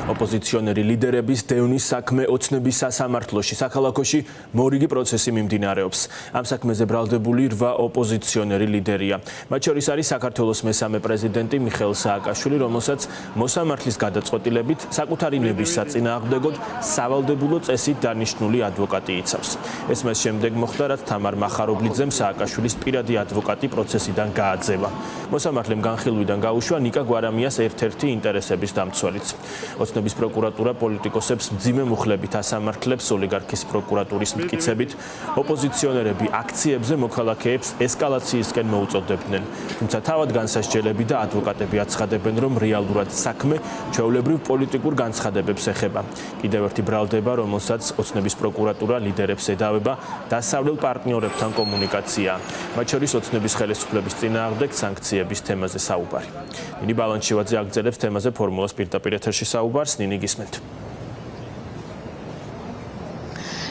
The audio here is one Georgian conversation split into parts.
ოპოზიციონერი ლიდერების დევნის საქმე ოცნების სასამართლოში საქალაქოში მორიგი პროცესი მიმდინარეობს. Ამ საქმეზე ბრალდებული 8 ოპოზიციონერი ლიდერია. მათ შორის არის საქართველოს მესამე პრეზიდენტი მიხეილ სააკაშვილი, რომელსაც მოსამართლის გადაწყვეტილებით საკუთარი ნების საწინააღმდეგოდ სავალდებულო წესით დანიშნული ადვოკატი იცავს. ეს მას შემდეგ მოხდა, რაც თამარ მახარობლიძემ სააკაშვილის პირადი ადვოკატი პროცესიდან გააძევა. მოსამართლემ განხილვიდან გაუშვა ნიკა გვარამიას ერთ-ერთი ინტერესების დამცველიც. ოცნების პროკურატურა პოლიტიკოსებს მძიმე მუხლებით ასამართლებს ოლიგარქის პროკურატურის მტკიცებით ოპოზიციონერები აქციებზე მოქალაქეებს ესკალაციისკენ მოუწოდებდნენ. თუმცა თავად განსასჯელები და ადვოკატები აცხადებენ, რომ რეალურად საქმე ჩვეულებრივ პოლიტიკურ განცხადებებს ეხება. კიდევ ერთი ბრალდება, რომელსაც ოცნების პროკურატურა ლიდერებს ედავება დასავლელ პარტნიორებთან კომუნიკაცია. მათ შორის ოცნების ხელისუფლების წინააღმდეგ სანქციების თემაზე საუბარი. ნინი ბალანჩევაძე აგრძელებს თემაზე ფორმულას პირდაპირ ეთერში საუბარს. ნინი გისმენთ.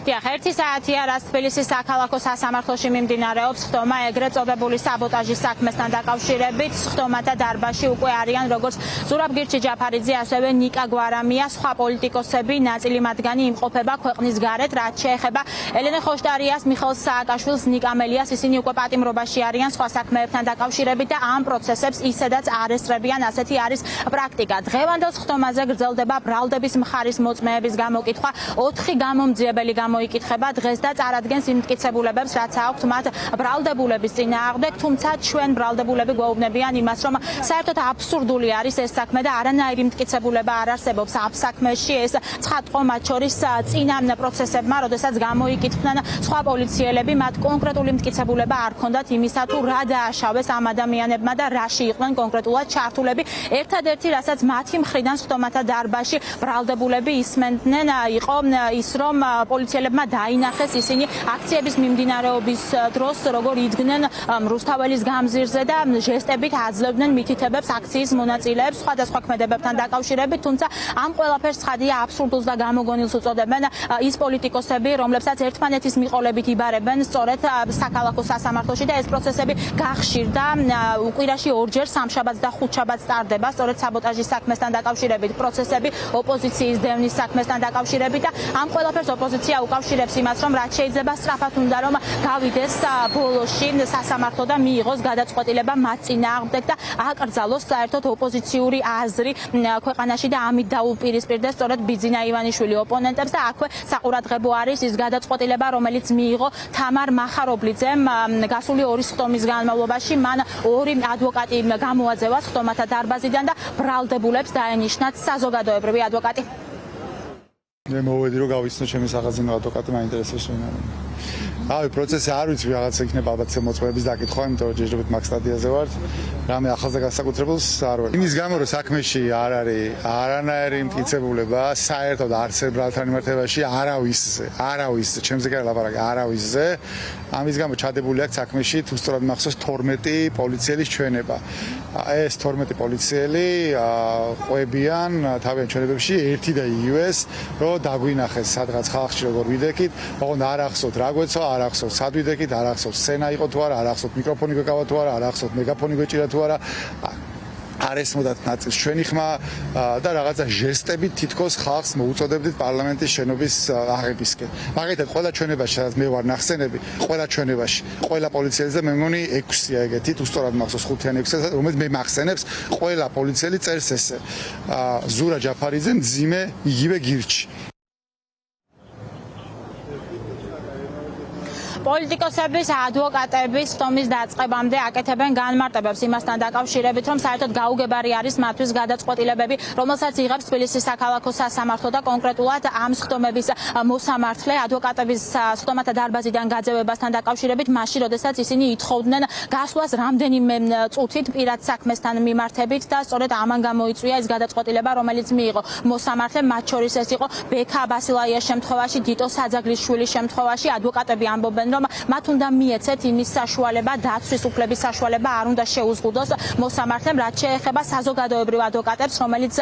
ერთი საათია, რაც თბილისის საქალაქო სასამართლოში მიმდინარეობს ხტომა ეგრეთ წოდებული საბოტაჟის საქმესთან დაკავშირებით. ხტომათა დარბაზში უკვე არიან როგორც ზურაბ გირჩი-ჯაფარიძე, ასევე ნიკა გვარამია, სხვა პოლიტიკოსები, ნაწილი მათგანი იმყოფება ქვეყნის გარეთ, რაც შეეხება ელენე ხოშტარიას, მიხეილ სააკაშვილს, ნიკა მელიას, ისინი უკვე პატიმრობაში არიან სხვა საქმეებთან დაკავშირებით და ამ პროცესებს ისედაც არ ესწრებიან, ასეთი არის პრაქტიკა. დღევანდელ ხტომაზე გრძელდება ბრალდების მხარის მოწმეების გამოკითხვა, 4 გამომძიებელი მოიკითხება დღეს და წარადგენს იმ მტკიცებულებებს, რაც აქვთ მათ ბრალდებულების წინააღმდეგ, თუმცა ჩვენ ბრალდებულები გვეუბნებიან იმას, რომ საერთოდ აბსურდული არის ეს საქმე და არანაირი მტკიცებულება არ არსებობს ამ საქმეში. ეს ცხადყო მათ შორის წინა პროცესებმა, როდესაც გამოიკითხნენ სხვა პოლიციელები, მათ კონკრეტული მტკიცებულება არ ჰქონდათ იმისა, თუ რა დააშავეს ამ ადამიანებმა და რაში იყვნენ კონკრეტულად ჩართულები. ერთადერთი, რასაც მათი მხრიდან ხტომათა დარბაზში ბრალდებულები ისმენდნენ, იყო ის, რომ პოლიციელებმა დაინახეს ისინი აქციების მიმდინარეობის დროს, როგორ იდგნენ რუსთაველის გამზირზე და ჟესტებით აძლევდნენ მითითებებს აქციის მონაწილეებს სხვადასხვა ქმედებებთან დაკავშირებით, თუმცა ამ ყველაფერს ცხადია აბსურდულს და გამოგონილს უწოდებენ ის პოლიტიკოსები, რომლებსაც ერთმანეთის მიყოლებით იბარებენ სწორედ საქალაქო სასამართლოში და ეს პროცესები გახშირდა. უკვირაში 2 ჯერ სამშაბათს და ხუთშაბათს ტარდება სწორედ საბოტაჟის საქმესთან დაკავშირებით პროცესები, ოპოზიციის დევნის საქმესთან დაკავშირებით და ამ ყველაფერს ოპოზიცია უკავშირებს იმას, რომ რაც შეიძლება სწრაფად უნდა რომ გავიდეს ბოლოში სასამართლო და მიიღოს გადაწყვეტილება მათ წინააღმდეგ და აკრძალოს საერთოდ ოპოზიციური აზრი ქვეყანაში და ამით დაუპირისპირდეს სწორედ ბიძინა ივანიშვილი ოპონენტებს და აქვე საყურადღებო არის ის გადაწყვეტილება, რომელიც მიიღო თამარ მახარობლიძემ გასული 2 ხტომის განმავლობაში. მან 2 ადვოკატი გამოაძევა ხტომათა დარბაზიდან და ბრალდებულებს დაენიშნათ საზოგადოებრივი ადვოკატი. მე მოვედი რომ გავიცნო ჩემი საღაზინო ადვოკატი მაინტერესებს ვინ არის. ავი პროცესი არ ვიცი რაღაცა იქნება ალბათ მოწმეების დაკითხვა, იმიტომ რომ ჯერჯერობით მაგ სტადიაზე ვარ. რამე ახალზე განსაკუთრებულს არ ვარ. იმის გამო რომ საქმეში არ არის არანაირი მტკიცებულება, საერთოდ არც ბრალთან მიმართებაში არავისზე, ჩემზე კი არ ლაპარაკი, არავისზე. ამის გამო ჩადებული აქვს საქმეში თუ სწორად მახსოვს 12 პოლიციელის ჩვენება. ეს 12 პოლიციელი ყვებიან თავიანთ ჩვენებებში ერთი და იგივეს, რომ დაგვინახეს სადღაც ხალხში როგორ ვიდექით, ოღონდ არ ახსოვთ რა გვეცო, არ ახსოვთ სად ვიდექით, არ ახსოვთ სცენა იყო თუ არა, არ ახსოვთ მიკროფონი გვეკავა თუ არა, არ ახსოვთ მეგაფონი გვეჭირა თუ არა. არ ესმოდათ ნაწილს ჩვენი ხმა და რაღაცა ჟესტებით თითქოს ხალხს მოუწოდებდით პარლამენტის შენობის აღებისკენ. მაგალითად, ყველა ჩვენებაში, სადაც მე ვარ ნახსენები, ყველა ჩვენებაში, ყველა პოლიციელზე მე მგონი 6-ია ეგეთი, თუ სწორად მახსოვს 5 ან 6, რომელიც მე მახსენებს, ყველა პოლიციელი წერს ესე. ზურაბ ჯაფარიძე მძიმე იგივე გირჩი. პოლიტიკოსების, ადვოკატების ხტომის დაწყებამდე აკეთებენ განმარტებებს იმასთან დაკავშირებით, რომ საერთოდ გაუგებარი არის მათთვის გადაწყვეტილებები, რომელსაც იღებს თბილისის საქალაქო სასამართლო და კონკრეტულად ამ ხტომების მოსამართლე ადვოკატების ხტომათა დარბაზიდან გაძევებასთან დაკავშირებით, მაშინ, როდესაც ისინი ითხოვდნენ გასვლას რამდენიმე წუთით პირად საქმესთან მიმართებით და სწორედ ამან გამოიწვია ეს გადაწყვეტილება, რომელიც მიიღო მოსამართლემ, მათ შორის ეს იყო ბექა აბასილაიას შემთხვევაში, დიტო საძაგლიშვილის შემთხვევაში. ადვოკატები ამბობენ, რომ მათ უნდა მიეცეთ იმის საშუალება, დაცვის უფლების საშუალება არ უნდა შეუზღუდოს მოსამართლემ, რაც შეეხება საზოგადოებრივ ადვოკატებს, რომელიც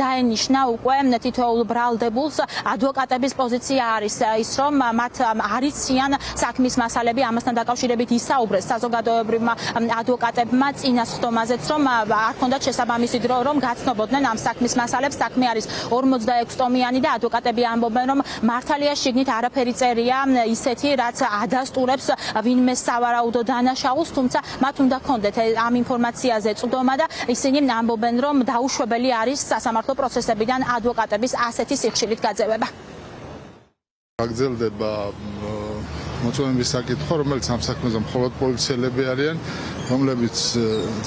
დაენიშნა უკვე თითოეულ ბრალდებულს. ადვოკატების პოზიცია არის ის, რომ მათ არ იციან საქმის მასალები, ამასთან დაკავშირებით ისაუბრეს საზოგადოებრივმა ადვოკატებმა წინა სხდომაზეც, რომ არ ჰქონდათ შესაბამისი დრო, რომ გაცნობოდნენ ამ საქმის მასალებს. საქმე არის 46 ტომიანი და ადვოკატები ამბობენ, რომ მართალია შიგნით არაფერი წერია ისეთი, რაც ადასტურებს ვინმე სავარაუდო დანაშაულს, თუმცა მათ უნდა ჰქონდეთ ამ ინფორმაციაზე წვდომა და ისინი ამბობენ, რომ დაუშვებელი არის სასამართლო პროცესებიდან ადვოკატების ასეთი სიხშირით გაძევება. გაგრძელდება მოწვევების საკითხი, რომელიც ამ საქმეზე მხოლოდ პოლიციელები არიან, რომლებიც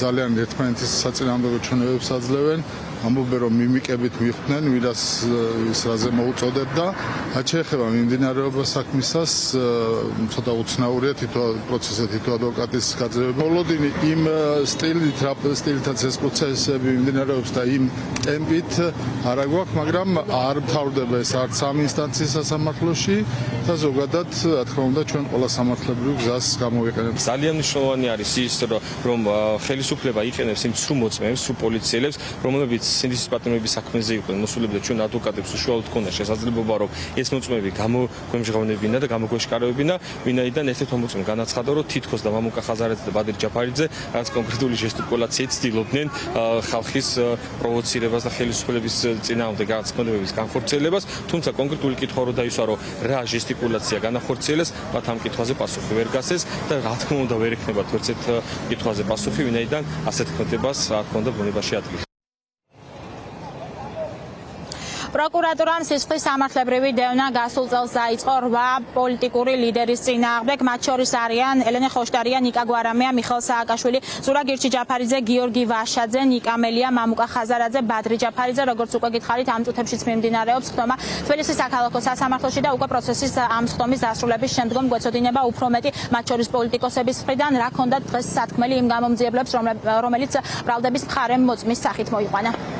ძალიან ერთმანეთის საწინააღმდეგო ჩვენებებს აძლევენ. ამბობენ, რომ მიმიკებით ვიხდნენ, ვინაც ის რაზე მოუწოდებდა. რაც შეეხება მიმდინარეობა საქმისას, ცოტა უცნაურია პროცესზე თითო ადვოკატის გაძლევება. ბოლოდინი იმ სტილითაც ეს პროცესები მიმდინარეობს და იმ ტემპით არ აგვაქვს, მაგრამ არ მთავრდება ეს არც ამ ინსტანციის სასამართლოში და ზოგადად, რა თქმა უნდა, ჩვენ ყველა სამართლებრივ გზას გამოვიყენებთ. ძალიან მნიშვნელოვანი არის ის, რომ ხელისუფლება იყენებს იმ სრულ მოწმეებს, სრულ პოლიციელებს, რომლებიც სინდისის პატრონების საქმეზე იყვნენ მოსულებდა ჩვენ ადვოკატებს უშუალოდ ქონდა შესაძლებლობა, რომ ეს მოწმეები გამოგვემჟღავნებინა და გამოგვეშკარებინა, ვინაიდან ერთ-ერთი მოწმე განაცხადა, რომ თითქოს და მამუკა ხაზარაძე და ბადիր ჯაფარიძე რაც კონკრეტული ჟესტიკულაციით ცდილობდნენ ხალხის პროვოცირებას და ხელისუფლების წინააღმდეგ განცხადებების განხორციელებას, თუმცა კონკრეტული კითხვა რო დაისვა, რომ რა ჟესტიკულაცია განახორციელეს, მათ ამ კითხვაზე პასუხი ვერ გასცეს და რა თქმა უნდა ვერ ექნებათ ვერცეთ კითხვაზე პასუხი, ვინაიდან ასეთ ქმედებას რა თქმა უნდა ბუნებაში ადგილი. პროკურატურამ სისხლის სამართლებრივი დევნა გასულ წელს დაიწყო 8 პოლიტიკური ლიდერის წინააღმდეგ, მათ შორის არიან ელენე ხოშტარია, ნიკა გვარამია, მიხელ სააკაშვილი, ზურაბ გირჩი-ჯაფარიძე, გიორგი ვაშაძე, ნიკა მელია, მამუკა ხაზარაძე, ბადრი ჯაფარიძე. როგორც უკვე გითხარით, ამ წუთებშიც მიმდინარეობს ხდომა თბილისის საქალაქო სასამართლოში და უკვე პროცესის ამ ხდომის დასრულების შემდგომ გვეცოდინება უფრო მეტი, მათ შორის პოლიტიკოსების მხრიდან, რა ქონდათ დღეს სათქმელი იმ გამომძიებლებს, რომელიც ბრალდების მხარემ მოწმის სახით მოიყვანა.